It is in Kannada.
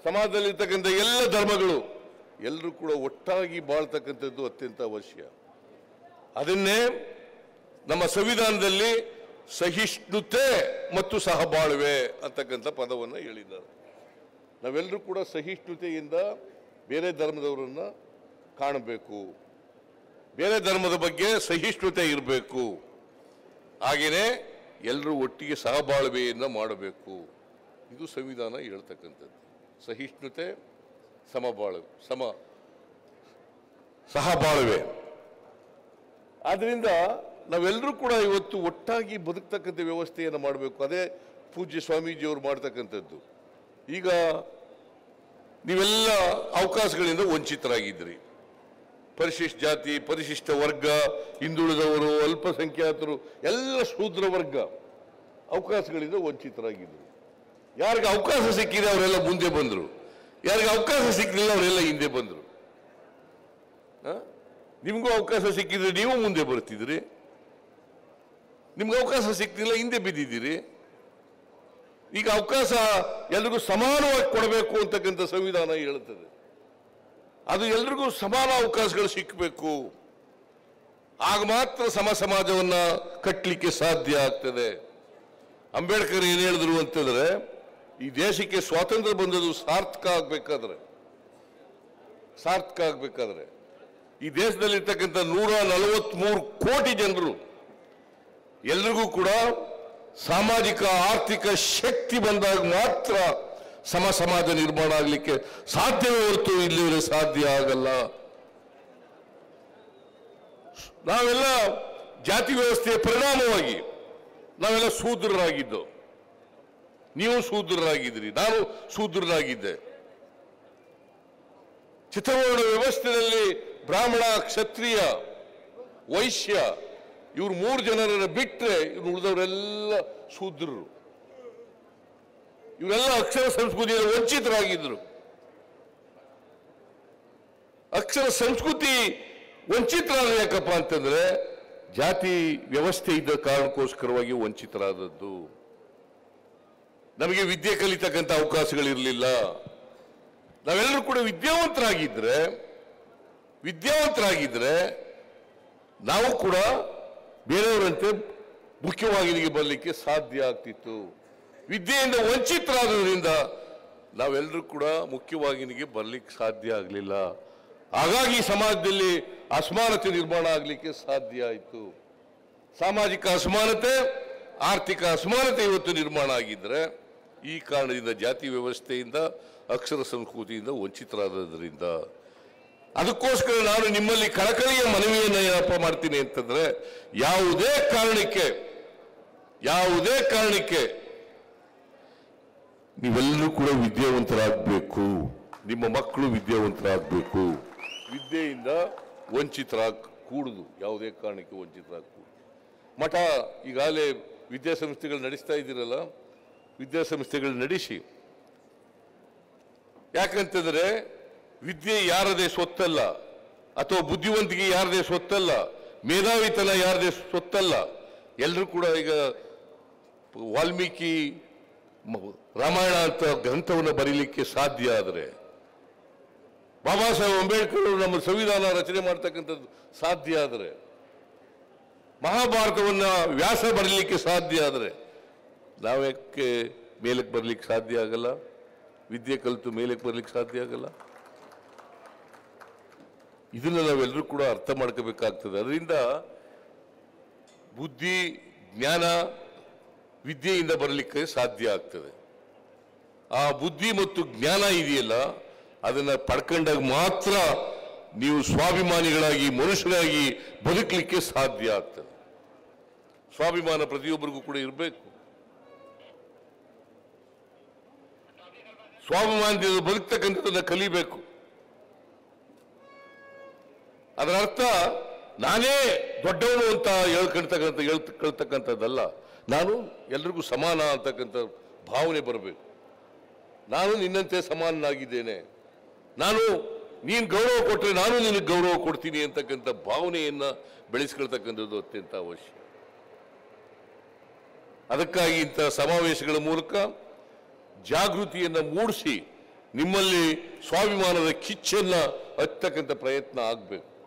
ಸಮಾಜದಲ್ಲಿರ್ತಕ್ಕಂಥ ಎಲ್ಲ ಧರ್ಮಗಳು ಎಲ್ಲರೂ ಕೂಡ ಒಟ್ಟಾಗಿ ಬಾಳ್ತಕ್ಕಂಥದ್ದು ಅತ್ಯಂತ ಅವಶ್ಯ. ಅದನ್ನೇ ನಮ್ಮ ಸಂವಿಧಾನದಲ್ಲಿ ಸಹಿಷ್ಣುತೆ ಮತ್ತು ಸಹಬಾಳ್ವೆ ಅಂತಕ್ಕಂಥ ಪದವನ್ನು ಹೇಳಿದ್ದಾರೆ. ನಾವೆಲ್ಲರೂ ಕೂಡ ಸಹಿಷ್ಣುತೆಯಿಂದ ಬೇರೆ ಧರ್ಮದವರನ್ನು ಕಾಣಬೇಕು, ಬೇರೆ ಧರ್ಮದ ಬಗ್ಗೆ ಸಹಿಷ್ಣುತೆ ಇರಬೇಕು. ಹಾಗೆಯೇ ಎಲ್ಲರೂ ಒಟ್ಟಿಗೆ ಸಹಬಾಳ್ವೆಯನ್ನು ಮಾಡಬೇಕು. ಇದು ಸಂವಿಧಾನ ಹೇಳ್ತಕ್ಕಂಥದ್ದು. ಸಹಿಷ್ಣುತೆ, ಸಹಬಾಳ್ವೆ. ಆದ್ರಿಂದ ನಾವೆಲ್ಲರೂ ಕೂಡ ಇವತ್ತು ಒಟ್ಟಾಗಿ ಬದುಕ್ತಕ್ಕಂಥ ವ್ಯವಸ್ಥೆಯನ್ನು ಮಾಡಬೇಕು. ಅದೇ ಪೂಜ್ಯ ಸ್ವಾಮೀಜಿಯವರು ಮಾಡ್ತಕ್ಕಂಥದ್ದು. ಈಗ ನೀವೆಲ್ಲ ಅವಕಾಶಗಳಿಂದ ವಂಚಿತರಾಗಿದ್ರಿ. ಪರಿಶಿಷ್ಟ ಜಾತಿ, ಪರಿಶಿಷ್ಟ ವರ್ಗ, ಹಿಂದುಳಿದವರು, ಅಲ್ಪಸಂಖ್ಯಾತರು, ಎಲ್ಲ ಶೂದ್ರ ವರ್ಗ ಅವಕಾಶಗಳಿಂದ ವಂಚಿತರಾಗಿದ್ದರು. ಯಾರಿಗೆ ಅವಕಾಶ ಸಿಕ್ಕಿದೆ ಅವರೆಲ್ಲ ಮುಂದೆ ಬಂದರು, ಯಾರಿಗೆ ಅವಕಾಶ ಸಿಕ್ಕಲಿಲ್ಲ ಅವರೆಲ್ಲ ಹಿಂದೆ ಬಂದರು. ನಿಮಗೂ ಅವಕಾಶ ಸಿಕ್ಕಿದ್ರೆ ನೀವು ಮುಂದೆ ಬರ್ತಿದ್ರಿ, ನಿಮ್ಗೆ ಅವಕಾಶ ಸಿಕ್ಕಿಲ್ಲ ಹಿಂದೆ ಬಿದ್ದಿದ್ದೀರಿ. ಈಗ ಅವಕಾಶ ಎಲ್ರಿಗೂ ಸಮಾನವಾಗಿ ಕೊಡಬೇಕು ಅಂತಕ್ಕಂಥ ಸಂವಿಧಾನ ಹೇಳುತ್ತದೆ. ಅದು ಎಲ್ರಿಗೂ ಸಮಾನ ಅವಕಾಶಗಳು ಸಿಕ್ಕಬೇಕು. ಆಗ ಮಾತ್ರ ಸಮಾಜವನ್ನ ಕಟ್ಟಲಿಕ್ಕೆ ಸಾಧ್ಯ ಆಗ್ತದೆ. ಅಂಬೇಡ್ಕರ್ ಏನು ಹೇಳಿದ್ರು ಅಂತಂದ್ರೆ, ಈ ದೇಶಕ್ಕೆ ಸ್ವಾತಂತ್ರ್ಯ ಬಂದದ್ದು ಸಾರ್ಥಕ ಆಗ್ಬೇಕಾದ್ರೆ ಈ ದೇಶದಲ್ಲಿರ್ತಕ್ಕಂಥ 143 ಕೋಟಿ ಜನರು ಎಲ್ರಿಗೂ ಕೂಡ ಸಾಮಾಜಿಕ ಆರ್ಥಿಕ ಶಕ್ತಿ ಬಂದಾಗ ಮಾತ್ರ ಸಮಾಜ ನಿರ್ಮಾಣ ಆಗಲಿಕ್ಕೆ ಸಾಧ್ಯವೇ ಹೊರತು ಇಲ್ಲಿವರೆ ಸಾಧ್ಯ ಆಗಲ್ಲ. ನಾವೆಲ್ಲ ಜಾತಿ ವ್ಯವಸ್ಥೆಯ ಪರಿಣಾಮವಾಗಿ ನಾವೆಲ್ಲ ಶೂದ್ರರಾಗಿದ್ದು. ನೀವು ಶೂದ್ರರಾಗಿದ್ದೀರಿ, ನಾನು ಶೂದ್ರರಾಗಿದ್ದೆ. ಚಿತ್ರವರ್ಣ ವ್ಯವಸ್ಥೆಯಲ್ಲಿ ಬ್ರಾಹ್ಮಣ, ಕ್ಷತ್ರಿಯ, ವೈಶ್ಯ ಇವ್ರು 3 ಜನರನ್ನ ಬಿಟ್ಟರೆ ಇವ್ರು ಉಳಿದವರೆಲ್ಲ ಶೂದ್ರರು. ಇವರೆಲ್ಲ ಅಕ್ಷರ ಸಂಸ್ಕೃತಿಯಲ್ಲಿ ವಂಚಿತರಾಗಿದ್ರು. ಅಕ್ಷರ ಸಂಸ್ಕೃತಿ ವಂಚಿತರಾದ ಯಾಕಪ್ಪ ಅಂತಂದ್ರೆ ಜಾತಿ ವ್ಯವಸ್ಥೆ ಇದ್ದ ಕಾರಣಕ್ಕೋಸ್ಕರವಾಗಿ ವಂಚಿತರಾದದ್ದು. ನಮಗೆ ವಿದ್ಯೆ ಕಲಿತಕ್ಕಂಥ ಅವಕಾಶಗಳಿರಲಿಲ್ಲ. ನಾವೆಲ್ಲರೂ ಕೂಡ ವಿದ್ಯಾವಂತರಾಗಿದ್ರೆ ನಾವು ಕೂಡ ಬೇರೆಯವರಂತೆ ಮುಖ್ಯವಾಹಿನಿಗೆ ಬರಲಿಕ್ಕೆ ಸಾಧ್ಯ ಆಗ್ತಿತ್ತು. ವಿದ್ಯೆಯಿಂದ ವಂಚಿತರಾದ್ರಿಂದ ನಾವೆಲ್ಲರೂ ಕೂಡ ಮುಖ್ಯವಾಹಿನಿಗೆ ಬರಲಿಕ್ಕೆ ಸಾಧ್ಯ ಆಗಲಿಲ್ಲ. ಹಾಗಾಗಿ ಸಮಾಜದಲ್ಲಿ ಅಸಮಾನತೆ ನಿರ್ಮಾಣ ಆಗಲಿಕ್ಕೆ ಸಾಧ್ಯ ಆಯಿತು. ಸಾಮಾಜಿಕ ಅಸಮಾನತೆ, ಆರ್ಥಿಕ ಅಸಮಾನತೆ ಇವತ್ತು ನಿರ್ಮಾಣ ಆಗಿದ್ರೆ ಈ ಕಾರಣದಿಂದ, ಜಾತಿ ವ್ಯವಸ್ಥೆಯಿಂದ, ಅಕ್ಷರ ಸಂಸ್ಕೃತಿಯಿಂದ ವಂಚಿತರಾದ್ರಿಂದ. ಅದಕ್ಕೋಸ್ಕರ ನಾನು ನಿಮ್ಮಲ್ಲಿ ಕಳಕಳಿಯ ಮನವಿಯನ್ನು ಏನಪ್ಪ ಮಾಡ್ತೀನಿ ಅಂತಂದ್ರೆ, ಯಾವುದೇ ಕಾರಣಕ್ಕೆ ನೀವೆಲ್ಲರೂ ಕೂಡ ವಿದ್ಯಾವಂತರಾಗಬೇಕು. ನಿಮ್ಮ ಮಕ್ಕಳು ವಿದ್ಯಾವಂತರಾಗಬೇಕು. ವಿದ್ಯೆಯಿಂದ ವಂಚಿತರಾಗಕೂಡದು. ಯಾವುದೇ ಕಾರಣಕ್ಕೆ ವಂಚಿತರಾಗಕೂಡದು. ಮಠ ಈಗಾಗಲೇ ವಿದ್ಯಾಸಂಸ್ಥೆಗಳು ನಡೆಸ್ತಾ ಇದ್ದೀರಲ್ಲ, ವಿದ್ಯಾಸಂಸ್ಥೆಗಳು ನಡೆಸಿ. ಯಾಕಂತಂದ್ರೆ ವಿದ್ಯೆ ಯಾರದೇ ಸ್ವತ್ತಲ್ಲ, ಅಥವಾ ಬುದ್ಧಿವಂತಿಕೆ ಯಾರದೇ ಸ್ವತ್ತಲ್ಲ, ಮೇಧಾವಿತನ ಯಾರದೇ ಸ್ವತ್ತಲ್ಲ. ಎಲ್ಲರೂ ಕೂಡ ಈಗ ವಾಲ್ಮೀಕಿ ರಾಮಾಯಣ ಅಂತ ಗ್ರಂಥವನ್ನು ಬರೀಲಿಕ್ಕೆ ಸಾಧ್ಯ ಆದರೆ, ಬಾಬಾ ಸಾಹೇಬ್ ಅಂಬೇಡ್ಕರ್ ನಮ್ಮ ಸಂವಿಧಾನ ರಚನೆ ಮಾಡ್ತಕ್ಕಂಥದ್ದು ಸಾಧ್ಯ ಆದರೆ, ಮಹಾಭಾರತವನ್ನ ವ್ಯಾಸ ಬರೀಲಿಕ್ಕೆ ಸಾಧ್ಯ ಆದರೆ ನಾವ್ಯಾಕೆ ಮೇಲಕ್ಕೆ ಬರ್ಲಿಕ್ಕೆ ಸಾಧ್ಯ ಆಗಲ್ಲ? ವಿದ್ಯೆ ಕಲಿತು ಮೇಲಕ್ಕೆ ಬರ್ಲಿಕ್ಕೆ ಸಾಧ್ಯ ಆಗಲ್ಲ? ಇದನ್ನ ನಾವೆಲ್ಲರೂ ಕೂಡ ಅರ್ಥ ಮಾಡ್ಕೋಬೇಕಾಗ್ತದೆ. ಅದರಿಂದ ಬುದ್ಧಿ, ಜ್ಞಾನ ವಿದ್ಯೆಯಿಂದ ಬರಲಿಕ್ಕೆ ಸಾಧ್ಯ ಆಗ್ತದೆ. ಆ ಬುದ್ಧಿ ಮತ್ತು ಜ್ಞಾನ ಇದೆಯಲ್ಲ, ಅದನ್ನ ಪಡ್ಕೊಂಡಾಗ ಮಾತ್ರ ನೀವು ಸ್ವಾಭಿಮಾನಿಗಳಾಗಿ, ಮನುಷ್ಯರಾಗಿ ಬದುಕಲಿಕ್ಕೆ ಸಾಧ್ಯ ಆಗ್ತದೆ. ಸ್ವಾಭಿಮಾನ ಪ್ರತಿಯೊಬ್ಬರಿಗೂ ಕೂಡ ಇರಬೇಕು. ಸ್ವಾಭಿಮಾನದಿಂದ ಬದುಕ್ತಕ್ಕಂಥದ್ದನ್ನ ಕಲಿಬೇಕು. ಅದರ ಅರ್ಥ ನಾನೇ ದೊಡ್ಡವನು ಅಂತ ಹೇಳ್ತಕ್ಕಂಥದ್ದಲ್ಲ. ನಾನು ಎಲ್ರಿಗೂ ಸಮಾನ ಅಂತಕ್ಕಂಥ ಭಾವನೆ ಬರಬೇಕು. ನಾನು ನಿನ್ನಂತೆ ಸಮಾನನಾಗಿದ್ದೇನೆ, ನೀನು ಗೌರವ ಕೊಟ್ಟರೆ ನಾನು ನಿನಗೆ ಗೌರವ ಕೊಡ್ತೀನಿ ಅಂತಕ್ಕಂಥ ಭಾವನೆಯನ್ನ ಬೆಳೆಸ್ಕೊಳ್ತಕ್ಕಂಥದ್ದು ಅತ್ಯಂತ ಅವಶ್ಯ. ಅದಕ್ಕಾಗಿ ಇಂಥ ಸಮಾವೇಶಗಳ ಮೂಲಕ ಜಾಗೃತಿಯನ್ನು ಮೂಡಿಸಿ ನಿಮ್ಮಲ್ಲಿ ಸ್ವಾಭಿಮಾನದ ಕಿಚ್ಚನ್ನ ಹತ್ತಕ್ಕಂಥ ಪ್ರಯತ್ನ ಆಗಬೇಕು.